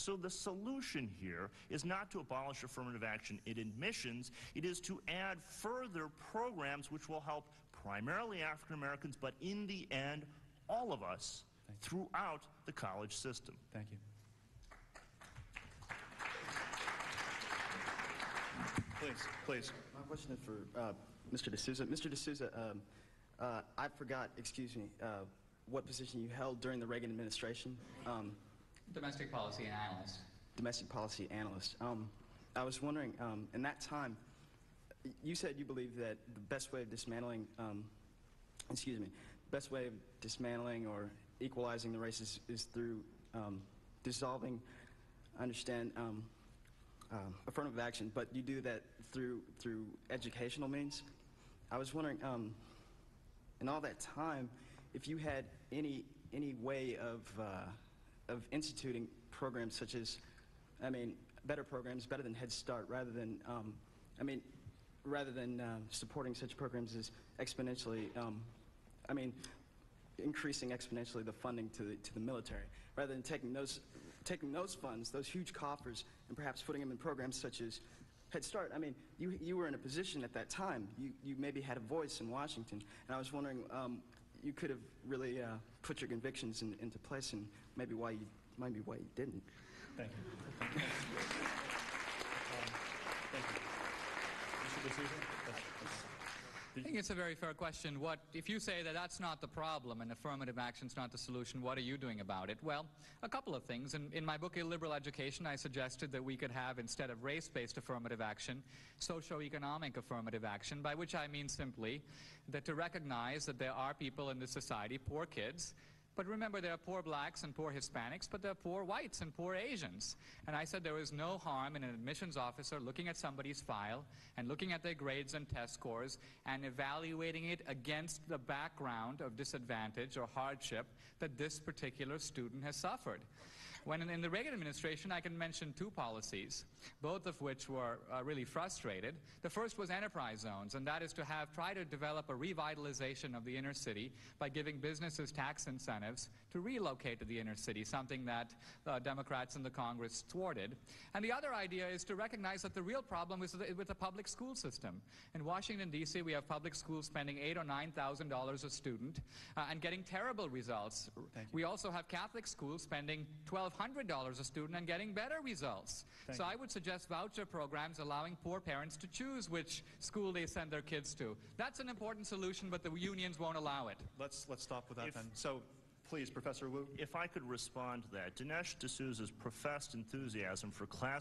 So the solution here is not to abolish affirmative action in admissions. It is to add further programs which will help primarily African Americans, but in the end, all of us throughout the college system. Thank you. Please. My question is for Mr. D'Souza. Mr. D'Souza, I forgot, excuse me, what position you held during the Reagan administration. Domestic policy analyst. Domestic policy analyst. I was wondering, in that time, you said you believe that the best way of dismantling, best way of dismantling or equalizing the races is through dissolving, I understand, affirmative action, but you do that through educational means. I was wondering, in all that time, if you had any way of instituting programs such as, better programs, better than Head Start, rather than, supporting such programs as exponentially, increasing exponentially the funding to the military, rather than taking those funds, those huge coffers, and perhaps putting them in programs such as Head Start. You were in a position at that time. You maybe had a voice in Washington, and I was wondering, you could have really put your convictions into place, and maybe why you didn't. Thank you. Thank you. Mr. D'Souza? I think it's a very fair question. If you say that that's not the problem and affirmative action's not the solution, what are you doing about it? Well, a couple of things. In my book, Illiberal Education, I suggested that we could have, instead of race-based affirmative action, socio-economic affirmative action, by which I mean simply that to recognize that there are people in this society, poor kids, but remember, there are poor blacks and poor Hispanics, but there are poor whites and poor Asians. And I said there is no harm in an admissions officer looking at somebody's file and looking at their grades and test scores and evaluating it against the background of disadvantage or hardship that this particular student has suffered. When in the Reagan administration, I can mention two policies, both of which were really frustrated. The first was enterprise zones, and that is to try to develop a revitalization of the inner city by giving businesses tax incentives to relocate to the inner city, something that Democrats in the Congress thwarted. And the other idea is to recognize that the real problem is with the public school system. In Washington, D.C., we have public schools spending $8,000 or $9,000 a student and getting terrible results. We also have Catholic schools spending $1,200 a student and getting better results. So I would suggest voucher programs allowing poor parents to choose which school they send their kids to. That's an important solution, but the unions won't allow it. Let's stop with that then. So, please, Professor Wu. If I could respond to that, Dinesh D'Souza's professed enthusiasm for class